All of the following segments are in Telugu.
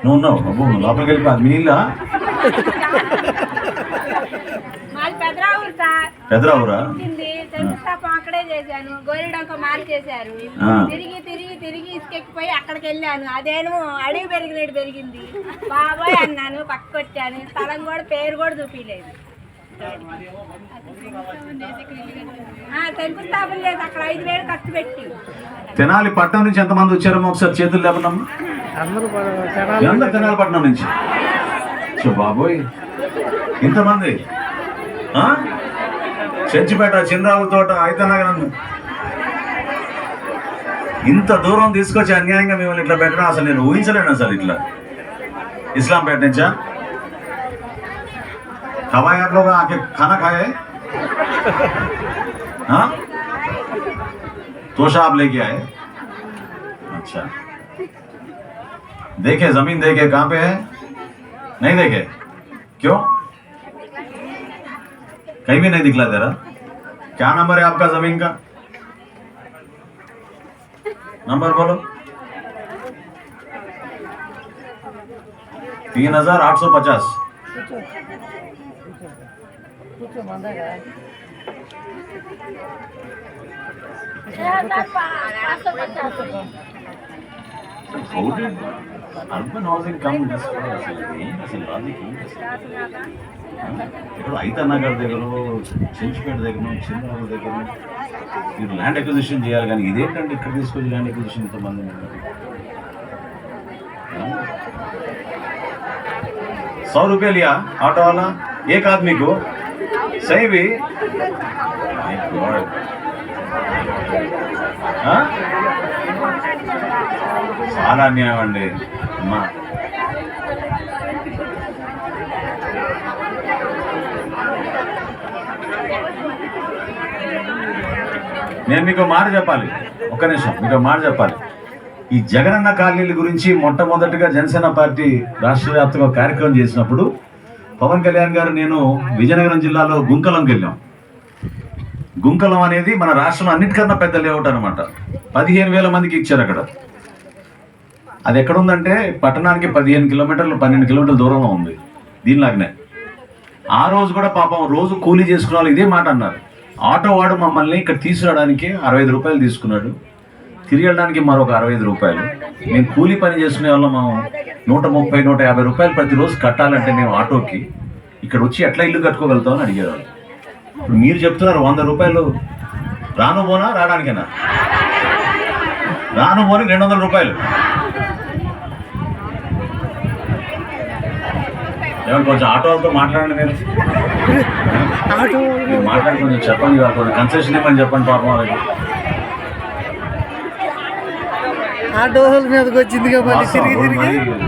నువ్వు ఉన్నావు అబ్బో లోపలికి వెళ్ళి అది మీ ఇల్లా పెదరావురా అక్కడే చేశాను గోరిడంక మార్చేశారు తిరిగి తిరిగి తిరిగి ఇసుకెక్కిపోయి అక్కడికి వెళ్ళాను అదేను అడవి పెరిగినట్టు పెరిగింది బాబాయ్ అన్నాను పక్కకు వచ్చాను స్థలం కూడా పేరు కూడా చూపించలేదు శంకుస్థాపన లేదు అక్కడ 5,000 ఖర్చు పెట్టి తెనాలి పట్నం నుంచి ఎంతమంది వచ్చారో ఒకసారి చేతులు లేపనమ్మా అందరూ తెనాలి పట్నం నుంచి బాబోయ్ ఇంతమంది చర్చిపేట చిన్నరావు తోట అయితనగరం ఇంత దూరం తీసుకొచ్చి అన్యాయంగా మిమ్మల్ని ఇట్లా పెట్టడం అసలు నేను ఊహించలేను అసలు ఇట్లా ఇస్లాంపేట నుంచా हवाई आप लोग आके खाना खाए हाँ तोशा आप लेके आए अच्छा देखे जमीन देखे कहाँ पे है नहीं देखे क्यों कहीं भी नहीं दिखला तेरा क्या नंबर है आपका जमीन का नंबर बोलो 3850 अर्बन हाउसिंग कम ఇక్కడ అయితనగర్ దగ్గర చెంచుపేట దగ్గర చిన్నరావు దగ్గర మీరు ల్యాండ్ అక్విజిషన్ చేయాలి కానీ ఇదేంటంటే ఇక్కడ తీసుకొచ్చి ల్యాండ్ అక్విజిషన్ ఇంతమంది 100 रुपये लिया ऑटो वाला एक आदमी को सही भी చాలా అన్యాయం అండి అమ్మా నేను మీకు మాట చెప్పాలి ఒక్క నిమిషం మీకు మాట చెప్పాలి ఈ జగనన్న కాలనీల గురించి మొట్టమొదటిగా జనసేన పార్టీ రాష్ట్ర వ్యాప్తంగా కార్యక్రమం చేసినప్పుడు పవన్ కళ్యాణ్ గారు నేను విజయనగరం జిల్లాలో గుంకలంకి వెళ్ళాం గుంకలం అనేది మన రాష్ట్రంలో అన్నిటికన్నా పెద్ద లేఅవుట్ అనమాట 15,000 మందికి ఇచ్చారు అక్కడ అది ఎక్కడ ఉందంటే పట్టణానికి 15 కిలోమీటర్లు 12 కిలోమీటర్ల దూరంలో ఉంది దీనిలాగానే ఆ రోజు కూడా పాపం రోజు కూలీ చేసుకున్న వాళ్ళు ఇదే మాట అన్నారు ఆటో వాడు మమ్మల్ని ఇక్కడ తీసుకురావడానికి 65 రూపాయలు తీసుకున్నాడు తిరిగి వెళ్ళడానికి మరొక 65 రూపాయలు మేము కూలీ పని చేసుకునే వాళ్ళం మేము 130-150 రూపాయలు ప్రతిరోజు కట్టాలంటే మేము ఆటోకి ఇక్కడ వచ్చి ఎట్లా ఇల్లు కట్టుకోగలుగుతామని అడిగేవాళ్ళు ఇప్పుడు మీరు చెప్తున్నారు 100 రూపాయలు రాను పోనా రావడానికైనా రాను పోని 200 రూపాయలు ఏమన్నా కొంచెం ఆటో వాళ్ళతో మాట్లాడండి మీరు మాట్లాడి కొంచెం చెప్పండి కొంచెం కన్సెషన్ ఇవ్వమని చెప్పండి పాపం వాళ్ళకి ఆటోల మీదకి వచ్చింది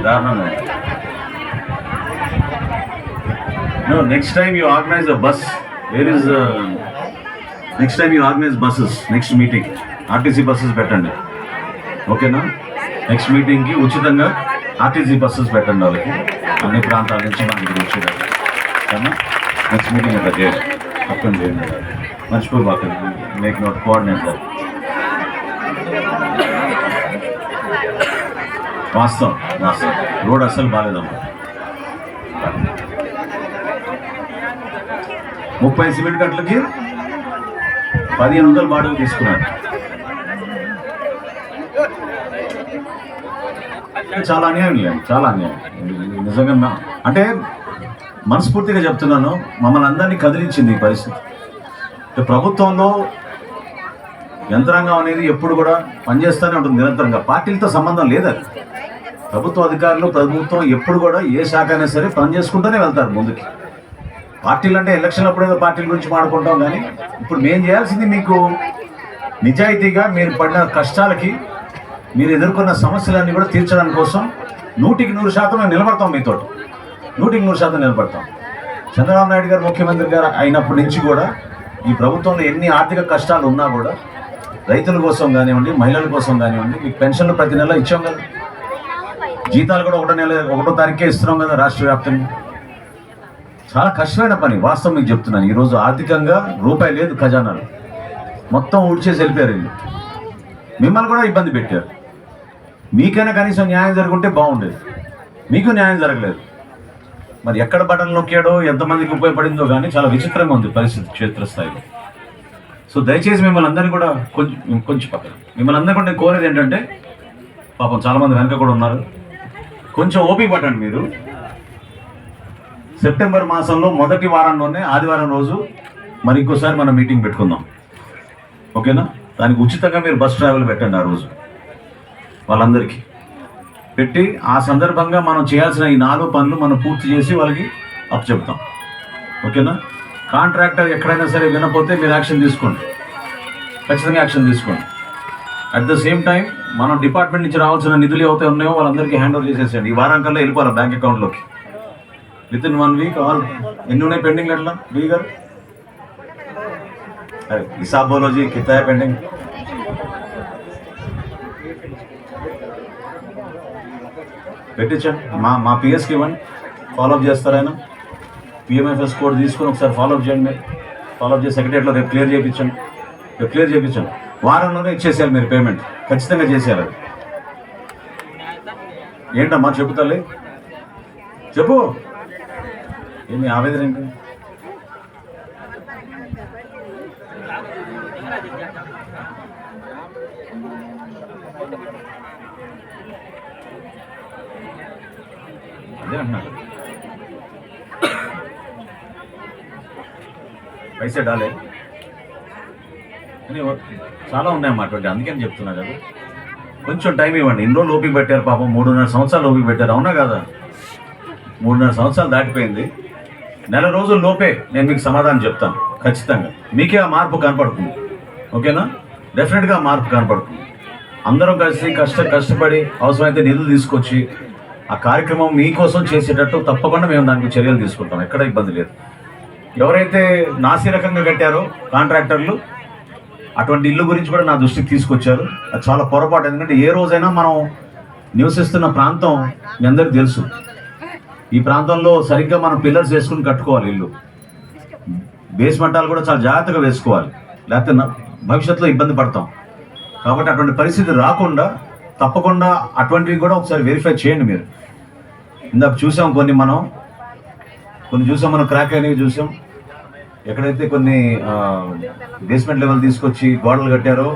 దారుణంగా No, next time you organize a bus. Where is next time you organize buses? Next meeting, RTC buses పెట్టండి ఓకేనా నెక్స్ట్ మీటింగ్కి ఉచితంగా RTC buses పెట్టండి వాళ్ళకి అన్ని ప్రాంతాల నుంచి మనకి వచ్చేదాన్ని ఓకేనా నెక్స్ట్ మీటింగ్ అట్లా చేయండి తప్పని చేయండి మర్చిపోబాకండి మేక్ నోట్ కోఆర్డినేటర్ వాస్తవం రోడ్ అస్సలు బాగాలేదమ్మా 30 సిమెంట్ కట్టలకి 1500 బాడుగు తీసుకున్నాడు చాలా అన్యాయం లేదు చాలా అన్యాయం నిజంగా అంటే మనస్ఫూర్తిగా చెప్తున్నాను మమ్మల్ని అందరినీ కదిలించింది ఈ పరిస్థితి ప్రభుత్వంలో యంత్రాంగం అనేది ఎప్పుడు కూడా పనిచేస్తూనే ఉంటుంది నిరంతరంగా పార్టీలతో సంబంధం లేదు అది ప్రభుత్వ అధికారులు ప్రభుత్వం ఎప్పుడు కూడా ఏ శాఖ అయినా సరే పని చేసుకుంటూనే వెళ్తారు ముందుకి పార్టీలు అంటే ఎలక్షన్ అప్పుడు ఏదో పార్టీల గురించి మాట్లాడుకుంటాం కానీ ఇప్పుడు మేము చేయాల్సింది మీకు నిజాయితీగా మీరు పడిన కష్టాలకి మీరు ఎదుర్కొన్న సమస్యలన్నీ కూడా తీర్చడానికి కోసం 100% మేము నిలబడతాం మీతో 100% నిలబడతాం చంద్రబాబు నాయుడు గారు ముఖ్యమంత్రి గారు అయినప్పటి నుంచి కూడా ఈ ప్రభుత్వంలో ఎన్ని ఆర్థిక కష్టాలు ఉన్నా కూడా రైతుల కోసం కానివ్వండి మహిళల కోసం కానివ్వండి మీకు పెన్షన్లు ప్రతి నెల ఇచ్చాం కదా జీతాలు కూడా 1వ తారీఖే ఇస్తున్నాం కదా రాష్ట్ర వ్యాప్తంగా చాలా కష్టమైన పని వాస్తవం మీకు చెప్తున్నాను ఈరోజు ఆర్థికంగా రూపాయి లేదు ఖజానాలు మొత్తం ఊడ్చేసి వెళ్ళిపోయారు వీళ్ళు మిమ్మల్ని కూడా ఇబ్బంది పెట్టారు మీకైనా కనీసం న్యాయం జరుగుంటే బాగుండేది మీకు న్యాయం జరగలేదు. మరి ఎక్కడ బటన్ నొక్కాడో ఎంతమందికి ఉపయోగపడిందో కానీ చాలా విచిత్రంగా ఉంది పరిస్థితి క్షేత్రస్థాయిలో. సో దయచేసి మిమ్మల్ని అందరినీ కూడా కొంచెం పక్కన మిమ్మల్ని అందరినీ కూడా నేను కోరేది ఏంటంటే, పాపం చాలామంది వెనక కూడా ఉన్నారు, కొంచెం ఓపిక పట్టండి. మీరు సెప్టెంబర్ మాసంలో మొదటి వారంలోనే ఆదివారం రోజు మరి ఇంకోసారి మనం మీటింగ్ పెట్టుకుందాం, ఓకేనా? దానికి ఉచితంగా మీరు బస్ ట్రావెల్ పెట్టండి ఆ రోజు వాళ్ళందరికీ పెట్టి, ఆ సందర్భంగా మనం చేయాల్సిన ఈ 4 పనులు మనం పూర్తి చేసి వాళ్ళకి అప్పచెప్తాం, ఓకేనా? కాంట్రాక్టర్ ఎక్కడైనా సరే వినపోతే మీరు యాక్షన్ తీసుకోండి, ఖచ్చితంగా యాక్షన్ తీసుకోండి. అట్ ద సేమ్ టైం మనం డిపార్ట్మెంట్ నుంచి రావాల్సిన నిధులు ఏవైతే ఉన్నాయో వాళ్ళందరికీ హ్యాండ్ ఓవర్ చేసేసేయండి. ఈ వారం కల్లా వెళ్ళిపోవాలి బ్యాంక్ అకౌంట్లోకి విత్ ఇన్ 1 వీక్. ఆల్ ఎన్ని ఉన్నాయి పెండింగ్ అట్లా బీ గారు? అరే హిసాబ్ బోలోజీ కిత్తా పెండింగ్? పెట్టించండి, మా పిఎస్కి ఇవ్వండి, ఫాలోఅప్ చేస్తారు ఆయన. పిఎంఎఫ్ఎస్ కోడ్ తీసుకొని ఒకసారి ఫాలోఅప్ చేయండి. మీరు ఫాలోఅప్ చేసి సెక్రటరీలో రేపు క్లియర్ చేయించండి. వారంలోనే ఇచ్చేసేయాలి మీరు పేమెంట్, ఖచ్చితంగా చేసేయాలి. అది ఏంటమ్మా చెప్పు తల్లి, చెప్పు, ఏమి ఆవేదన ఏంటి? అదే అంటున్నారు, పైసే డాలే అని చాలా ఉన్నాయన్నమాట అటువంటి. అందుకని చెప్తున్నా కదా, కొంచెం టైం ఇవ్వండి. ఇన్ని రోజులు ఓపిక పెట్టారు పాపం, 3.5 సంవత్సరాలు ఓపిక పెట్టారు, అవునా కదా? 3.5 సంవత్సరాలు దాటిపోయింది. నెల రోజుల లోపే నేను మీకు సమాధానం చెప్తాను ఖచ్చితంగా. మీకే ఆ మార్పు కనపడుతుంది, ఓకేనా? డెఫినెట్గా ఆ మార్పు కనపడుతుంది. అందరం కలిసి కష్టపడి అవసరమైతే నిధులు తీసుకొచ్చి ఆ కార్యక్రమం మీకోసం చేసేటట్టు తప్పకుండా మేము దానికి చర్యలు తీసుకుంటాం, ఎక్కడ ఇబ్బంది లేదు. ఎవరైతే నాసిరకంగా కట్టారో కాంట్రాక్టర్లు, అటువంటి ఇల్లు గురించి కూడా నా దృష్టికి తీసుకొచ్చారు. అది చాలా పొరపాటు. ఎందుకంటే ఏ రోజైనా మనం నివసిస్తున్న ప్రాంతం మీ అందరికీ తెలుసు. ఈ ప్రాంతంలో సరిగ్గా మనం పిల్లర్స్ వేసుకుని కట్టుకోవాలి ఇల్లు. బేస్మెంటాలు కూడా చాలా జాగ్రత్తగా వేసుకోవాలి, లేకపోతే భవిష్యత్తులో ఇబ్బంది పడతాం. కాబట్టి అటువంటి పరిస్థితి రాకుండా తప్పకుండా అటువంటివి కూడా ఒకసారి వెరిఫై చేయండి మీరు. ఇందాక చూసాం కొన్ని చూసాం మనం క్రాక్ అయినవి చూసాం. ఎక్కడైతే కొన్ని బేస్మెంట్ లెవెల్ తీసుకొచ్చి గోడలు కట్టారో